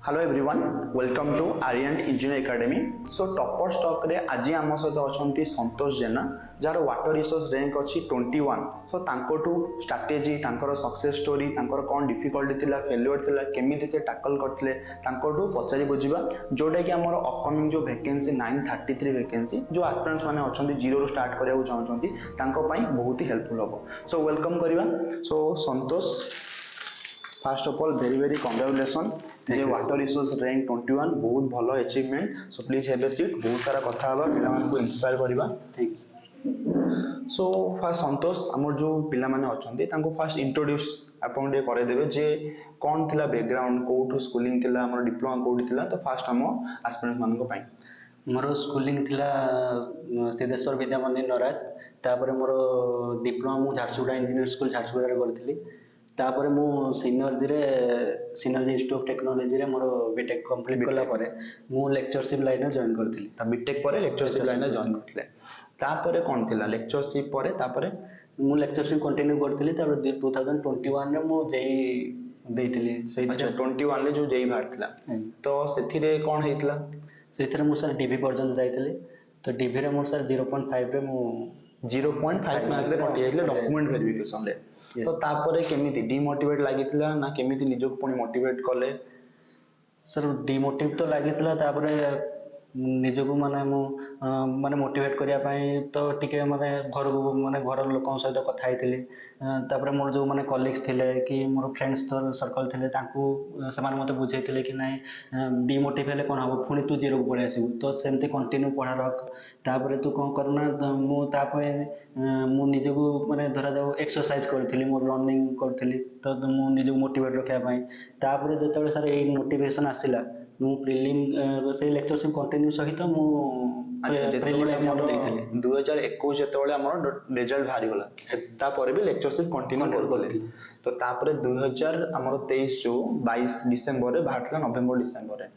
Hello everyone welcome to Aryan engineer academy. So topper stock रे आज आम सहित अच्छा संतोष जेना जार वाटर रिसोर्स रैंक अच्छी 21। सो तांकोटू स्ट्रैटेजी तांकर सक्सेस स्टोरी तांकर कौन डिफिकल्टी थिला फेल्युअर थिला केमिति से टैकल करथिले तांकोटू पचारि बुझिबा जोटा कि हमर अपकमिंग जो वैकेंसी 933 वैकेंसी जो एस्पिरेंट्स माने अछंती जीरो रो स्टार्ट करिया चाहछंती तांको पई बहुत ही हेल्पफुल हबो। सो वेलकम करिबा। So Santosh first of all very very congratulation जे वाटर रिसोर्स रैंक 21 बहुत भलो achievement. So please have a seat बहुत सारा कथा हबा पिला मान को इंस्पायर करबा। Thank you sir. So first Santosh हमर जो पिला माने अछंती तांको फर्स्ट इंट्रोड्यूस आपन डे करे देबे जे कोन थिला बैकग्राउंड कोठू स्कूलिंग थिला हमर डिप्लोमा कोठी थिला तो फर्स्ट हम एस्पिरेंट्स मान को पई मोर स्कूलिंग थिला सिद्धेश्वर विद्या मंदिर नराज तापर मोर डिप्लोमा मु झारसुगुड़ा इंजीनियर स्कूल झारसुगुड़ा रे करथिली तापर मु सिनियरजी इंस्टीट्यूट ऑफ टेक्नोलॉजी रे मोर बीटेक कंप्लीट करला परे मु लेक्चरशिप लाइन रे जॉइन करथिली। ता बीटेक परे लेक्चरशिप लाइन रे जॉइन करथिले तापर कोन थिला लेक्चरशिप परे तापर मु लेक्चरशिप कंटिन्यू करथिली तापर 2021 रे मु जेई देइथिली सेही। अच्छा 21 ले जो जेई बाहर थिला तो सेथि रे कोन हेतिला सेथरे मु सर डीबी पर्यंत जाइथिली तो डीबी रे मु सर 0.5 रे मु 0.5 मार्क रे कटि जाइथिले डॉक्यूमेंट वेरिफिकेशन ले। तो तापर केमिति डिमोटिवेट लागिथिला ना केमिति निजको पुनी मोटिवेट कले सर डिमोटिव तो लागिथिला तापर निजको माने मु माने मोटिवेट करिया पई तो टिके माने घर को माने घर लोकन सहित कथा आइथिली तापर मोर जो माने कलीग्स थिले कि मोर फ्रेंड्स सर्कल थिले तांकू समान मते बुझैथिले कि नाही डिमोटिव हेले कोन हबो पुनी तू जीरो को पळे आसीबू तो सेमते कंटिन्यू पढा रख तापर तू कोन करना मु तापे मु निजको माने धरा जाऊ एक्सरसाइज करथिली मोर रनिंग करथिली तो मु निजको मोटिवेट रखिया पई तापर जेतबे सर ए मोटिवेशन आसिला मु प्रीलिम से लेक्चरशिप कंटिन्यू सहित मु प्रीलिम एग्जाम देइथिले 2021 जेतबेले हमर रिजल्ट भारी होला सेता परे भी लेक्चरशिप कंटिन्यू करथले तो तापर 2023 जो 22 डिसेंबर रे बाहरला नवेम्बर डिसेंबर रे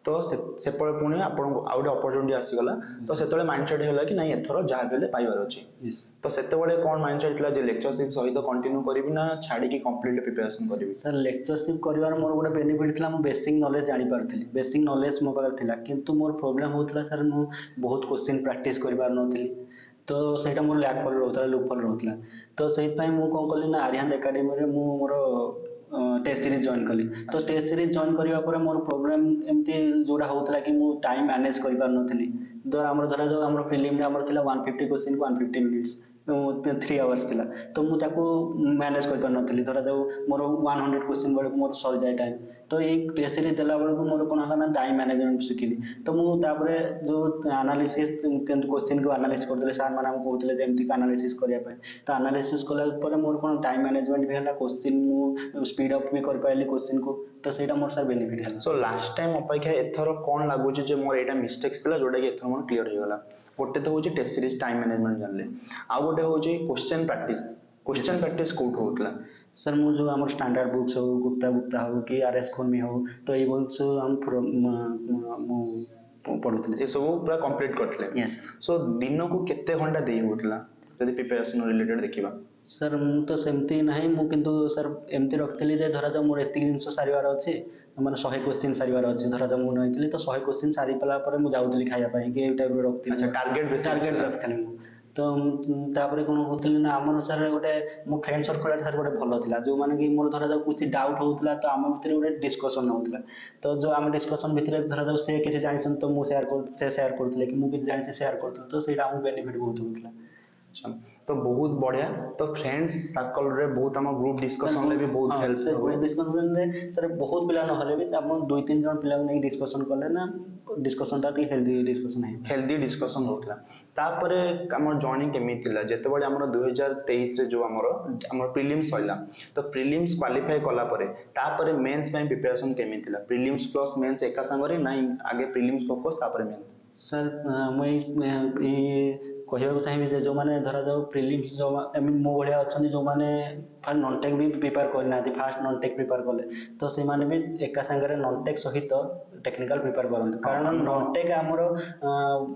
तो से पर पुणी आपण आउट अपॉर्चुनिटी आसी गला तो सेतबेले माइंडसेट होला कि नाही एथरो जा बेले पाइबार अछि तो सेतबेले कोन माइंडसेट थिला जे लेक्चरशिप सहित कंटिन्यू करबी ना छाडी की कंप्लीटली प्रिपरेशन करबी। सर लेक्चरशिप करिवार मोर गोटे बेनिफिट थिला मु बेसिक नॉलेज जानि पारथिली बेसिक नॉलेज मो पाखर थिला किंतु मोर प्रॉब्लम होतला सर मु बहुत क्वेश्चन प्रैक्टिस करिवार नथिली तो सेटा मोर लैक पर रहतला लूप पर रहतला तो सेहि पई मु कोन कली ना आर्यन एकेडमी रे मु मोर टेस्ट सीरीज जॉइन कली तो टेस्ट सीरीज जॉइन करिवा परे मोर प्रॉब्लम एमती जोडा होतला कि मु टाइम मैनेज करि पार नथिली दर हमर धरा जो हमर प्रीलिम रे हमर थिला 150 क्वेश्चन को 150 मिनिट्स 3 आवर्स थिला तो मु ताको मैनेज करि पार नथिली धरा जो मोर 100 क्वेश्चन बळे मोर सर जाय टाइम तो एक टेस्ट सीरीज देला बळे मोर कोन हला ना टाइम मैनेजमेंट सिखिली तो मु तापरे जो एनालिसिस क्वेश्चन को एनालाइज कर देले सर माने हम कहउतले जे एमती एनालिसिस करिया पे तो एनालिसिस कला परे मोर कोन टाइम मैनेजमेंट भी हला क्वेश्चन मु स्पीड अप भी कर पाइली क्वेश्चन को तो सेटा मोर सर बेनिफिट हला। सो लास्ट टाइम अपेक्षा एथरो कोन लागु जे मोर एटा मिस्टेक्स थिला जोटा कि एथरो मोर क्लियर हो गला गोटे तो होची टेस्ट सीरीज टाइम मैनेजमेंट जानले आ गोटे होची क्वेश्चन प्रैक्टिस कोट होतला सर मु जो हमर स्टैंडर्ड बुक्स हो गुप्ता हो कि आरएस खोमी हो तो ए बुक्स हम मु पढुतले ए सब पूरा कंप्लीट करथले। यस सो दिन को केते घंटा देई होतला जदी प्रिपरेशन रिलेटेड देखिबा सर मु तो सेमती नाही मु किंतु सर एमती रखथली जे धरा जा मोर एति जिंस सारिवार अछि माने 100 क्वेश्चन सारिवार अछि धरा जा मु नइतली तो 100 क्वेश्चन सारि पला परे मु जाउतली खाया पई कि ए टाइप रो रखथली। अच्छा टारगेट रखथली मु तो तापरे कोन होतली ना हमर सर गोटे मो फ्रेंड सर्कल सर गोटे भलो थिला जो माने कि मोर धरा जा कुछ डाउट होतला तो हम भितर गोटे डिस्कशन होतला तो जो हम डिस्कशन भितर धरा जा से किछ जानिसन तो मु शेयर करथले कि मु किछ जानि शेयर करथले तो सेटा हम बेनिफिट बहुत होतला। तो बहुत बढ़िया तो फ्रेंड्स सर्कल रे बहुत हम ग्रुप डिस्कशन ले भी बहुत हेल्प से ग्रुप डिस्कशन रे सर बहुत पिला न हले भी हम 2-3 जन पिला नै डिस्कशन करले ना डिस्कशन ता हेल्दी डिस्कशन होतला तापरे हमर जर्नी केमी थिला जते बडे हमर 2023 रे जो हमर प्रीलिम्स होइला तो प्रीलिम्स क्वालीफाई कला परे तापरे मेंस पय प्रिपरेशन केमी थिला प्रीलिम्स प्लस मेंस एका संगरे नाही आगे प्रीलिम्स फोकस तापरे मेंस सर मैं कहवा चाहिए जो मैंने धरा जाओ प्रीलिम्स जो आई मीन मो भाया अच्छा जो मैंने फास्ट नॉन टेक भी प्रिपेयर करना फास्ट नॉन टेक प्रिपेयर कले तो से माने भी एका संगे नॉन टेक सहित टेक्निकल प्रिपेयर करते कारण नॉन टेक आमर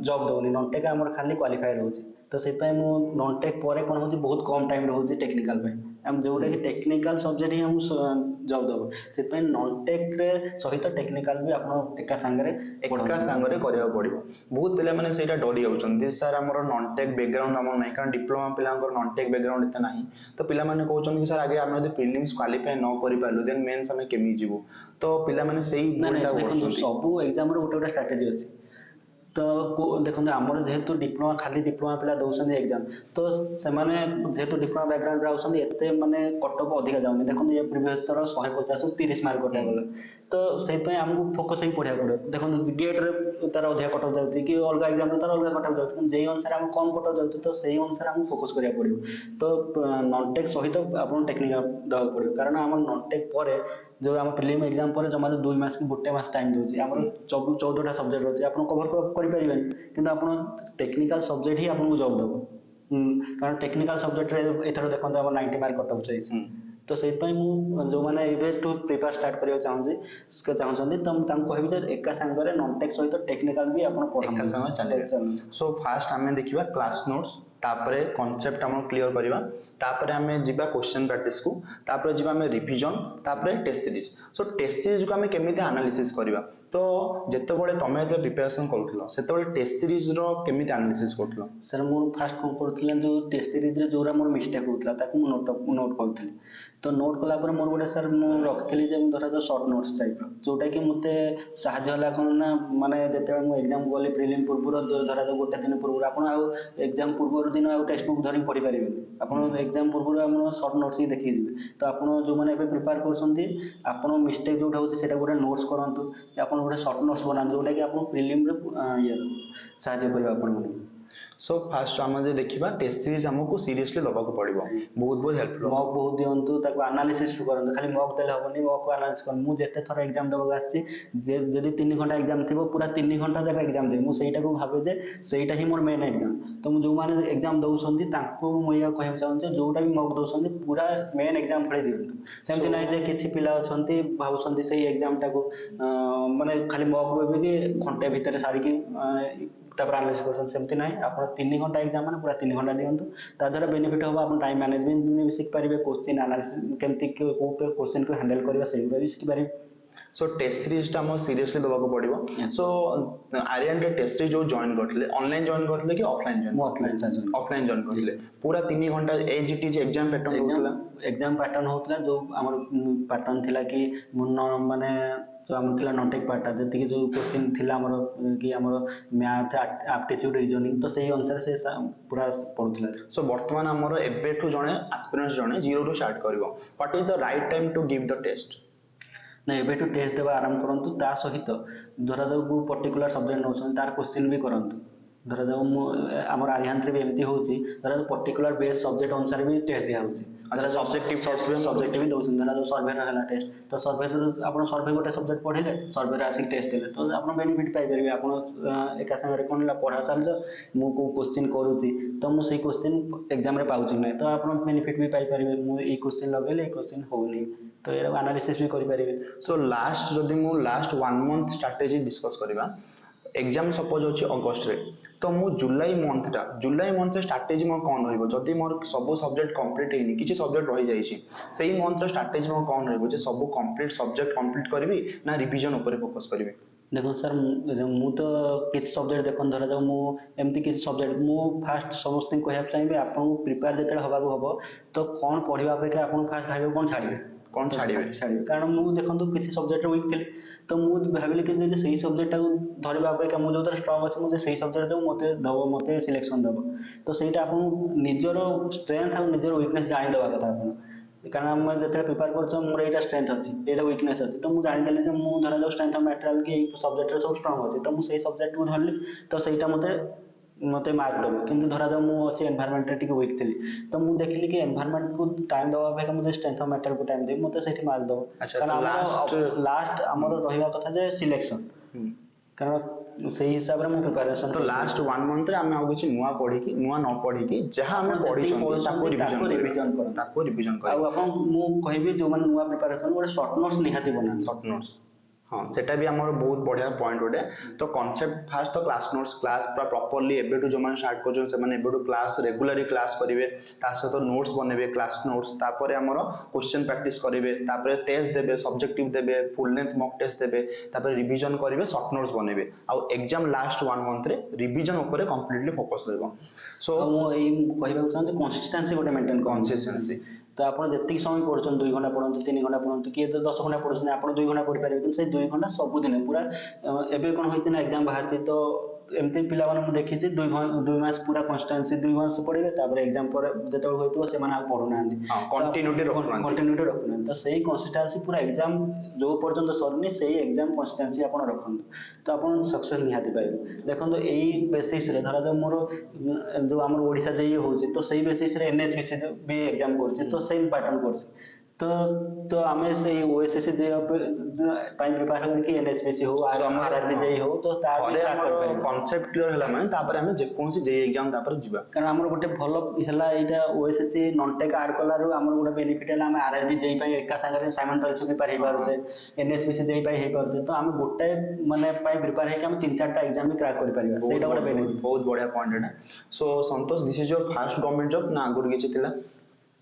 जॉब दौनी नॉन टेक आमर खाली क्वालिफाई रोचे तो से मु नॉन टेक पर कौन हो बहुत कम टाइम रोचे टेक्निकल आम जोटा कि टेक्निकल सब्जेक्ट ही हम ଜବ୍ ଦେବ। ସେଥିପାଇଁ ନନ୍ ଟେକ୍ରେ ସହିତ ଟେକ୍ନିକାଲ ବି ଆପଣ ଏକା ସାଙ୍ଗରେ ଏକା ସାଙ୍ଗରେ କରିବାକୁ ପଡିବ। ବହୁତ ପିଲାମାନେ ସେଇଟା ଡରି ଯାଉଛନ୍ତି ସାର୍ ଆମର ନନ୍ ଟେକ୍ ବ୍ୟାକଗ୍ରାଉଣ୍ଡ ଆମର ନାହିଁ, କାରଣ ଡିପ୍ଲୋମା ପିଲାଙ୍କର ନନ୍ ଟେକ୍ ବ୍ୟାକଗ୍ରାଉଣ୍ଡ ଏତେ ନାହିଁ। ତ ପିଲାମାନେ କହୁଛନ୍ତି କି ସାର୍ ଆଗେ ଆମେ ଯଦି ପ୍ରିଲିମ୍ସ କ୍ୱାଲିଫାଏ ନ କରିପାରିଲୁ ଦେନ୍ ମେନ୍ସ ଆମେ କେମିତି ଯିବୁ? ତ ପିଲାମାନେ ସେଇ ନାଇଁ ଭୁଲଟା ଦେଖନ୍ତୁ କରୁଛନ୍ତି। ସବୁ ଏକ୍ଜାମର ଗୋଟେ ଗୋଟେ ଷ୍ଟ୍ରାଟେଜି ଅଛି। ତ ଦେଖନ୍ତୁ ଆମର ଯେହେତୁ ଡିପ୍ଲୋମା ଖାଲି ଡିପ୍ଲୋମା ପିଲା ଦେଉଛନ୍ତି ଏକ୍ଜାମ, ତ ସେମାନେ ଯେହେତୁ ଡିପ୍ଲୋମା ବ୍ୟାକଗ୍ରାଉଣ୍ଡରେ ଆଉଛନ୍ତି ଏତେ ମାନେ କଟଅଫ୍ ଅଧିକା ଯାଉନି। ଦେଖନ୍ତୁ ଏ ପ୍ରିଭିୟସ୍ ଥର 150 30 ମାର୍କ କଟାଗଲା, ତ ସେଇଥିପାଇଁ ଆମକୁ ଫୋକସ୍ ହେଇକି ପଢ଼ିବାକୁ ପଡ଼ିବ। ଦେଖନ୍ତୁ ଗେଟ୍ରେ ତାର ଅଧିକା କଟଅଫ୍ ଯାଉଛି କି ଅଲଗା ଏକ୍ଜାମରେ ତାର ଅଲଗା କଟଅଫ୍ ଯାଉଛି, କିନ୍ତୁ ଯେଇ ଅନୁସାରେ ଆମକୁ କମ୍ କଟଅଫ୍ ଯାଉଛି ତ ସେଇ ଅନୁସାରେ ଆମକୁ ଫୋକସ୍ କରିବାକୁ ପଡ଼ିବ। ତ ନନ୍ ଟେକ୍ ସହିତ ଆପଣ ଟେକ୍ନିକାଲ ଦେବାକୁ ପଡ଼ିବ, କାରଣ ଆମର ନନ୍ ଟେକ୍ ପରେ ଯେଉଁ ଆମ ପ୍ରିଲିମ୍ ଏକ୍ଜାମ ପରେ ଜମାରୁ 2 ମାସ କି 1 ମାସ ଟାଇମ୍ ଦେଉଛି। ଆମର 14ଟା ସବଜେକ୍ଟ ଅଛି, ଆପଣ କଭର କରିପାରିବେନି, କିନ୍ତୁ ଆପଣ ଟେକ୍ନିକାଲ ସବଜେକ୍ଟ ହିଁ ଆପଣଙ୍କୁ ଜବ୍ ଦେବ। କାରଣ ଟେକ୍ନିକାଲ ସବଜେକ୍ଟରେ ଏଥର ଦେଖନ୍ତୁ ଆମର 90 ମାର୍କ କଟଅଫ୍ ଯାଇଛି। ତ ସେଇଥିପାଇଁ ମୁଁ ଯେଉଁମାନେ ଏବେଠୁ ପ୍ରିପେୟାର ଷ୍ଟାର୍ଟ କରିବାକୁ ଚାହୁଁଛନ୍ତି ତ ମୁଁ ତାଙ୍କୁ କହିବି ଯେ ଏକା ସାଙ୍ଗରେ ନନ୍ ଟେକ୍ ସହିତ ଟେକ୍ନିକାଲ ବି ଆପଣ ଏକା ପଢ଼ନ୍ତୁ। ସାଙ୍ଗରେ ଚାଲିବେ। ସୋ ଫାଷ୍ଟ ଆମେ ଦେଖିବା କ୍ଲାସ୍ ନୋଟ୍ସ, ତାପରେ କନସେପ୍ଟ ଆମର କ୍ଲିୟର କରିବା, ତାପରେ ଆମେ ଯିବା କ୍ୱେଶ୍ଚନ ପ୍ରାକ୍ଟିସକୁ, ତାପରେ ଯିବା ଆମେ ରିଭିଜନ, ତାପରେ ଟେଷ୍ଟ ସିରିଜ। ସୋ ଟେଷ୍ଟ ସିରିଜକୁ ଆମେ କେମିତି ଆନାଲିସିସ୍ କରିବା? ତ ଯେତେବେଳେ ତମେ ଯେତେବେଳେ ପ୍ରିପାରେସନ୍ କରୁଥିଲ ସେତେବେଳେ ଟେଷ୍ଟ ସିରିଜର କେମିତି ଆନାଲିସିସ୍ କରୁଥିଲ? ସାର୍ ମୁଁ ଫାଷ୍ଟ କ'ଣ କରୁଥିଲି, ଯେଉଁ ଟେଷ୍ଟ ସିରିଜରେ ଯେଉଁଗୁଡ଼ା ମୋର ମିଷ୍ଟେକ୍ ହେଉଥିଲା ତାକୁ ମୁଁ ନୋଟ୍ କରୁଥିଲି। ତ ନୋଟ୍ କଲା ପରେ ମୋର ଗୋଟେ ସାର୍ ମୁଁ ରଖିଥିଲି ଯେ ଧରାଯାଉ ସର୍ଟ ନୋଟ୍ସ ଟାଇପ୍ର, ଯେଉଁଟାକି ମୋତେ ସାହାଯ୍ୟ ହେଲା କ'ଣ ନା, ମାନେ ଯେତେବେଳେ ମୁଁ ଏକ୍ଜାମ୍ ଗଲି ପ୍ରିଲିମ୍ ପୂର୍ବରୁ ଧରାଯାଉ ଗୋଟେ ଦିନ ପୂର୍ବରୁ ଆପଣ ଆଉ ଏକ୍ଜାମ୍ ପୂର୍ବରୁ ଦିନ ଆଉ ଟେକ୍ସଟ ବୁକ୍ ଧରିକି ପଢ଼ି ପାରିବେନି। ଆପଣ ଏକ୍ଜାମ୍ ପୂର୍ବରୁ ଆପଣ ସର୍ଟ ନୋଟ୍ସ ହିଁ ଦେଖିକି ଯିବେ। ତ ଆପଣ ଯେଉଁମାନେ ଏବେ ପ୍ରିପେୟାର କରୁଛନ୍ତି ଆପଣ ମିଷ୍ଟେକ୍ ଯେଉଁଟା ହେଉଛି ସେଇଟା ଗୋଟେ ନୋଟ୍ସ କରନ୍ତୁ, ଆପଣ ଗୋଟେ ସର୍ଟ ନୋଟ୍ସ ବନାନ୍ତୁ, ଯେଉଁଟାକି ଆପଣ ପ୍ରିଲିମ୍ରେ ସାହାଯ୍ୟ କରିବ ଆପଣମାନଙ୍କୁ। ସୋ ଫାଷ୍ଟ ଆମେ ଯଦି ଦେଖିବା ଟେଷ୍ଟ ସିରିଜ ଆମକୁ ସିରିୟସଲି ଦେବାକୁ ପଡ଼ିବ, ବହୁତ ବହୁତ ହେଲ୍ପଫୁଲ୍। ମକ୍ ବହୁତ ଦିଅନ୍ତୁ, ତାକୁ ଆନାଲିସିସ୍ କରନ୍ତୁ। ଖାଲି ମକ୍ ଦେଲେ ହେବନି, ମକ୍ ଆନାଲିସିସ୍ କରନ୍ତୁ। ମୁଁ ଯେତେ ଥର ଏକ୍ଜାମ୍ ଦେବାକୁ ଆସିଛି, ଯଦି 3 ଘଣ୍ଟା ଏକ୍ଜାମ୍ ଥିବ ପୁରା 3 ଘଣ୍ଟା ଯାକ ଏକ୍ଜାମ୍ ଦେବି। ମୁଁ ସେଇଟାକୁ ଭାବେ ଯେ ସେଇଟା ହିଁ ମୋର ମେନ୍ ଏକ୍ଜାମ୍। ତ ମୁଁ ଯେଉଁମାନେ ଏକ୍ଜାମ୍ ଦେଉଛନ୍ତି ତାଙ୍କୁ ମୁଁ ଏଇଆ କହିବାକୁ ଚାହୁଁଛି ଯେ ଯେଉଁଟା ବି ମକ୍ ଦେଉଛନ୍ତି ପୁରା ମେନ୍ ଏକ୍ଜାମ୍ ଭଳି ଦିଅନ୍ତୁ। ସେମିତି ନାହିଁ ଯେ କିଛି ପିଲା ଅଛନ୍ତି ଭାବୁଛନ୍ତି ସେଇ ଏକ୍ଜାମ୍ଟାକୁ ମାନେ ଖାଲି ମକ୍ ଦେବେ କି ଘଣ୍ଟେ ଭିତରେ ସାରିକି ତାପରେ ଆନାଲିସିସ୍ କରୁଛନ୍ତି, ସେମିତି ନାହିଁ। ଆପଣ 3 ଘଣ୍ଟା ଏକ୍ଜାମ୍ ମାନେ ପୁରା 3 ଘଣ୍ଟା ଦିଅନ୍ତୁ। ତା ଦ୍ୱାରା ବେନିଫିଟ୍ ହେବ, ଆପଣ ଟାଇମ୍ ମ୍ୟାନେଜମେଣ୍ଟ ବି ଶିଖିପାରିବେ, କୋଶ୍ଚିନ୍ ଆନାଲିସିସ୍ କେମିତି କେଉଁ କୋଶ୍ଚିନ୍କୁ ହ୍ୟାଣ୍ଡେଲ୍ କରିବା ସେଗୁଡ଼ା ବି ଶିଖିପାରିବେ। ସୋ ଟେଷ୍ଟ ସିରିଜଟା ଆମକୁ ସିରିୟସଲି ଦେବାକୁ ପଡ଼ିବ। ସୋ ଆରିଆନରେ ଟେଷ୍ଟ ସିରିଜ ଯେଉଁ ଜଏନ୍ କରିଥିଲେ ଅନଲାଇନ୍ ଜଏନ୍ କରିଥିଲେ କି ଅଫଲାଇନ୍ ଜଏନ୍? ମୁଁ ଅଫଲାଇନ୍ ସାର୍ ଅଫଲାଇନ୍ ଜଏନ୍ କରିଥିଲେ। ପୁରା 3 ଘଣ୍ଟା age it is exam pattern ହେଉଥିଲା? ଏକ୍ଜାମ୍ ପ୍ୟାଟର୍ନ ହେଉଥିଲା, ଯେଉଁ ଆମର ପ୍ୟାଟର୍ନ ଥିଲା କି ମାନେ ଯେଉଁ ଆମର ଥିଲା ନନ୍ଟେକ୍ ପାର୍ଟଟା, ଯେତିକି ଯେଉଁ କୋଶ୍ଚିନ୍ ଥିଲା ଆମର କି ଆମର ମ୍ୟାଥ୍ ଆପ୍ଟିଚ୍ୟୁଡ୍ ରିଜନିଂ, ତ ସେଇ ଅନୁସାରେ ସେ ପୁରା ପଢ଼ୁଥିଲା। ସୋ ବର୍ତ୍ତମାନ ଆମର ଏବେଠୁ ଜଣେ ଆସ୍ପିରାଣ୍ଟ ଜଣେ ଜିରୋରୁ ଷ୍ଟାର୍ଟ କରିବ, what is the right time to give the test? ନା ଏବେଠୁ ଟେଷ୍ଟ ଦେବା ଆରମ୍ଭ କରନ୍ତୁ। ତା ସହିତ ଧରାଯାଉ କେଉଁ ପର୍ଟିକୁଲାର ସବଜେକ୍ଟ ନେଉଛନ୍ତି ତାର କୋଶ୍ଚିନ୍ ବି କରନ୍ତୁ। ଧରାଯାଉ ମୁଁ ଆମର ଆରିହାନ୍ତରେ ବି ଏମିତି ହେଉଛି, ଧରାଯାଉ ପର୍ଟିକୁଲାର ବେସ୍ ସବଜେକ୍ଟ ଅନୁସାରେ ବି ଟେଷ୍ଟ ଦିଆହେଉଛି। ସବଜେକ୍ଟିଭ ଟେଷ୍ଟ ସବଜେକ୍ଟ ବି ଦେଉଛନ୍ତି। ଧରାଯାଉ ସର୍ଭେର ହେଲା ଟେଷ୍ଟ, ତ ସର୍ଭେରୁ ଆପଣ ସର୍ଭେ ଗୋଟେ ସବଜେକ୍ଟ ପଢ଼ିଲେ, ସର୍ଭେରେ ଆସିକି ଟେଷ୍ଟ ଦେଲେ, ତ ଆପଣ ବେନିଫିଟ୍ ପାଇପାରିବେ। ଆପଣ ଏକା ସାଙ୍ଗରେ କ'ଣ ହେଲା ପଢ଼ା ଚାଲିଛ, ମୁଁ କେଉଁ କୋଶ୍ଚିନ୍ କରୁଛି ତ ମୁଁ ସେଇ କୋଶ୍ଚିନ୍ ଏକ୍ଜାମ୍ରେ ପାଉଛି କି ନାହିଁ, ତ ଆପଣ ବେନିଫିଟ୍ ବି ପାଇପାରିବେ। ମୁଁ ଏଇ କୋଶ୍ଚିନ୍ ଲଗେଇଲେ ଏଇ କୋଶ୍ଚିନ୍ ହେଉନି, ତ ଏଇଟାକୁ ଆନାଲିସିସ୍ ବି କରିପାରିବେ। ସୋ ଲାଷ୍ଟ ଯଦି ମୁଁ ଲାଷ୍ଟ 1 ମନ୍ଥ ଷ୍ଟ୍ରାଟେଜି ଡିସ୍କସ୍ କରିବା, ଏକ୍ଜାମ୍ ସପୋଜ୍ ଅଛି ଅଗଷ୍ଟରେ, ତ ମୁଁ ଜୁଲାଇ ମନ୍ଥରେ ଷ୍ଟ୍ରାଟେଜି ମୋର କ'ଣ ରହିବ? ଯଦି ମୋର ସବୁ ସବଜେକ୍ଟ କମ୍ପ୍ଲିଟ୍ ହେଇନି, କିଛି ସବଜେକ୍ଟ ରହିଯାଇଛି, ସେଇ ମନ୍ଥର ଷ୍ଟ୍ରାଟେଜି ମୋର କ'ଣ ରହିବ ଯେ ସବୁ କମ୍ପ୍ଲିଟ୍ ସବଜେକ୍ଟ କମ୍ପ୍ଲିଟ୍ କରିବି ନା ରିଭିଜନ୍ ଉପରେ ଫୋକସ୍ କରିବି? ଦେଖନ୍ତୁ ସାର୍ ମୁଁ ତ କିଛି ସବଜେକ୍ଟ ଦେଖନ୍ତୁ, ଧରାଯାଉ ମୁଁ ଏମିତି କିଛି ସବଜେକ୍ଟ ମୁଁ ଫାଷ୍ଟ ସମସ୍ତଙ୍କୁ କହିବାକୁ ଚାହିଁବି, ଆପଣଙ୍କୁ ପ୍ରିପେୟାର ଯେତେବେଳେ ହେବାକୁ ହେବ ତ କ'ଣ ପଢ଼ିବା ଅପେକ୍ଷା ଆପଣ ଫାଷ୍ଟ ଭାବିବେ କ'ଣ ଛାଡ଼ିବେ। କ'ଣ ଛାଡ଼ିବେ? କାରଣ ମୁଁ ଦେଖନ୍ତୁ କିଛି ସବଜେକ୍ଟରେ ୱିକ୍ ଥିଲି, ତ ମୁଁ ଭାବିଲି କି ଯଦି ସେଇ ସବଜେକ୍ଟଟାକୁ ଧରିବା ଅପେକ୍ଷା ମୁଁ ଯେଉଁଥିରେ ଷ୍ଟ୍ରଙ୍ଗ ଅଛି ମୁଁ ଯେ ସେଇ ସବଜେକ୍ଟ ଦେବ ମୋତେ ସିଲେକ୍ସନ୍ ଦେବ। ତ ସେଇଟା ଆପଣଙ୍କୁ ନିଜର ଷ୍ଟ୍ରେନ୍ଥ ଆଉ ନିଜର ୱିକନେସ୍ ଜାଣିଦେବା କଥା ଆପଣ। କାରଣ ଆମେ ଯେତେବେଳେ ପ୍ରିପେୟାର କରୁଛୁ ମୋର ଏଇଟା ଷ୍ଟ୍ରେନ୍ଥ ଅଛି, ଏଇଟା ୱିକନେସ୍ ଅଛି, ତ ମୁଁ ଜାଣିଦେଲି ଯେ ମୁଁ ଧରାଯାଉ ଷ୍ଟ୍ରେନ୍ଥ ଅଫ୍ ମ୍ୟାଟେରିଆଲ୍ କି ଏଇ ସବଜେକ୍ଟରେ ସବୁ ଷ୍ଟ୍ରଙ୍ଗ ଅଛି, ତ ମୁଁ ସେଇ ସବଜେକ୍ଟକୁ ଧରିଲି, ତ ସେଇଟା ମୋତେ ମାର୍କ ଦେବ। କିନ୍ତୁ ଧରାଯାଉ ମୁଁ ଅଛି ଏନଭାରମେଣ୍ଟରେ ଟିକେ ୱିକ୍ ଥିଲି, ତ ମୁଁ ଦେଖିଲି କି ଏନଭାରମେଣ୍ଟକୁ ଟାଇମ୍ ଦେବା ଅପେକ୍ଷା ମୁଁ ଷ୍ଟ୍ରେନ୍ଥ ଅଫ୍ ମ୍ୟାଟେରିଆଲ୍କୁ ଟାଇମ୍ ଦେବି, ମୋତେ ସେଇଠି ମାର୍କ ଦେବ। କାରଣ ଲାଷ୍ଟ ଆମର ରହିବା କଥା ଯେ ସିଲେକ୍ସନ୍, କାରଣ ସେଇ ହିସାବରେ ମୁଁ ପ୍ରିପାରେସନ୍। ତ ଲାଷ୍ଟ 1 ମନ୍ଥରେ ଆମେ ଆଉ କିଛି ନୂଆ ନ ପଢ଼ିକି ଯାହା ଆମେ ପଢ଼ିଛନ୍ତି ତାକୁ ରିଭିଜନ୍ କରିବା। ଆଉ ଆପଣ ମୁଁ କହିବି ଯେଉଁମାନେ ନୂଆ ପ୍ରିପାରେସନ୍ ଗୋଟେ ସର୍ଟ ନୋଟ୍ସ ନିହାତି ବନାନ୍ତୁ। ସର୍ଟ ନୋଟ୍ସ हाँ सेटा भी आमर बहुत बढ़िया पॉइंट गोटे तो कॉन्सेप्ट फास्ट तो क्लास नोट्स क्लास पूरा प्रॉपर्ली एबेटू जो माने स्टार्ट करछन से माने एबेटू क्लास रेगुलरली क्लास करिवे ता सहित नोट्स बनेबे क्लास नोट्स तापर आमर क्वेश्चन प्रैक्टिस करिवे तापर टेस्ट देबे सब्जेक्टिव देबे फुल लेंथ मॉक टेस्ट देबे तापर रिवीजन करिवे शॉर्ट नोट्स बनेबे आ एग्जाम लास्ट 1 मंथ रे रिवीजन ऊपर कंप्लीटली फोकस रहबो सो ମୁଁ ଏଇ କହିବାକୁ ଚାହୁଁଛି କନସିଷ୍ଟାନ୍ସି ଗୋଟେ ମେଣ୍ଟେନ୍ consistency ତ ଆପଣ ଯେତିକି ସମୟ ପଢୁଛନ୍ତି 2 ଘଣ୍ଟା ପଢନ୍ତୁ 3 ଘଣ୍ଟା ପଢନ୍ତୁ କିଏ ତ 10 ଘଣ୍ଟା ପଢୁଛନ୍ତି ଆପଣ 2 ଘଣ୍ଟା ପଢିପାରିବେ କିନ୍ତୁ ସେଇ 2 ଘଣ୍ଟା ସବୁଦିନ ପୁରା ଏବେ କଣ ହେଇଛି ନା ଏକ୍ଜାମ ବାହାରିଛି ତ ଏମିତି ପିଲାମାନେ ମୁଁ ଦେଖିଛି 2 ମାସ ପୁରା କନଷ୍ଟାନ୍ସି 2 ମାସ ପଢିବେ ତାପରେ ଏକ୍ଜାମ ପରେ ଯେତେବେଳେ ହୋଇଥିବ ସେମାନେ ଆଉ ପଢୁନାହାନ୍ତି କଣ୍ଟିନ୍ୟୁଟି ରଖୁନାହାନ୍ତି କଣ୍ଟିନ୍ୟୁଟି ରଖୁନାହାନ୍ତି ତ ସେଇ କନସିଷ୍ଟାନ୍ସି ପୁରା ଏକ୍ଜାମ ଯୋଉ ପର୍ଯ୍ୟନ୍ତ ସରୁନି ସେଇ ଏକ୍ଜାମ କନସିଷ୍ଟାନ୍ସି ଆପଣ ରଖନ୍ତୁ ତ ଆପଣ ସକ୍ସେସ୍ ନିହାତି ପାଇବେ ଦେଖନ୍ତୁ ଏଇ ବେସିସରେ ଧରାଯାଉ ମୋର ଯୋଉ ଆମର ଓଡ଼ିଶା ଯେଇ ହଉଛି ତ ସେଇ ବେସିସରେ ଏନ୍ଏଚପିସି ବି ଏକ୍ଜାମ କରୁଛି ତ ସେମ୍ ପାଟର୍ନ କରୁଛି ତ ତ ଆମେ ସେଇ ଓଏସଏସସି ଯେ ପାଇଁ ପ୍ରିପେୟାର କରିକି ଏନ୍ଏଚପିସି ହଉ ଆରଆରବି ଯେଇ ହଉ ତ ତା କନସେପ୍ଟ କ୍ଲିୟର ହେଲା ମାନେ ତାପରେ ଆମେ ଯେ କୌଣସି ଯେଇ ଏକ୍ଜାମ ତାପରେ ଯିବା କାରଣ ଆମର ଗୋଟେ ଭଲ ହେଲା ଏଇଟା ଓଏସଏସସି ନନଟେକ୍ ଆଡ୍ କଲାରୁ ଆମର ଗୋଟେ ବେନିଫିଟ୍ ହେଲା ଆମେ ଆରଆରବି ଯେଇ ପାଇଁ ଏକା ସାଙ୍ଗରେ ସାଇମଲ୍ଟେନିୟସଲି ପ୍ରିପେୟାର ହେଇପାରୁଛେ ଏନ୍ଏଚପିସି ଯେଇ ପାଇଁ ହେଇପାରୁଛେ ତ ଆମେ ଗୋଟାଏ ମାନେ ପାଇଁ ପ୍ରିପେୟାର ହେଇକି ଆମେ 3-4ଟା ଏକ୍ଜାମ ବି କ୍ରାକ୍ କରିପାରିବା ସେଇଟା ଗୋଟେ ବେନିଫିଟ୍ ବହୁତ ବଢିଆ ପଏଣ୍ଟ ଏଟା so Santosh this is your first government job ନା ଆଗରୁ କିଛି ଥିଲା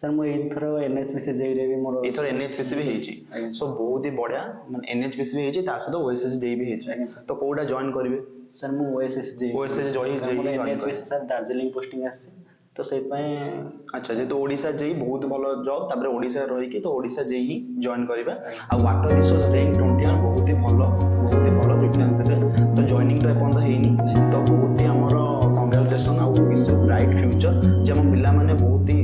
सर ମୁଁ ଏଇଥର ଏନ୍ଏଚପିସି ଯେଇ ରେ ବି ମୋର ଏଥର ଏନ୍ଏଚପିସି ବି ହେଇଛି ସୋ ବହୁତ ହି ବଢିଆ ମାନେ ଏନ୍ଏଚପିସି ବି ହେଇଛି ତା ସହିତ ଓଏସଏସସି ଯେଇ ବି ହେଇଛି ତ କୋଉଟା ଜଏନ୍ କରିବେ सर ମୁଁ ଓଏସଏସସି ଯେଇ ଯେଇ ଏନ୍ଏଚପିସି सर ଦାର୍ଜିଲିଂ ପୋଷ୍ଟିଂ ଆସିଛି ତ ସେଇପାଇଁ ଆଚ୍ଛା ଯେହେତୁ ଓଡ଼ିଶା ଯେଇ ବହୁତ ଭଲ ଜବ୍ ତାପରେ ଓଡ଼ିଶା ରହିକି ତ ଓଡ଼ିଶା ଯେଇ ହିଁ ଜଏନ୍ କରିବା ଆଉ ୱାଟର ରିସୋର୍ସ ର୍ୟାଙ୍କ 21 ବହୁତ ହି ଭଲ ପ୍ରିପେୟାର ଦେବେ ତ ଜଏନିଂ ତ ଏପର୍ଯ୍ୟନ୍ତ ହେଇନି ତ ବହୁତ ହି ଆମର କଂଗ୍ରାଚୁଲେସନ୍ ଆଉ ୱିଶ୍ ୟୁ ବ୍ରାଇଟ୍ ଫ୍ୟୁଚର ଯେ ଆମ ପିଲାମାନେ ବହୁତ ହି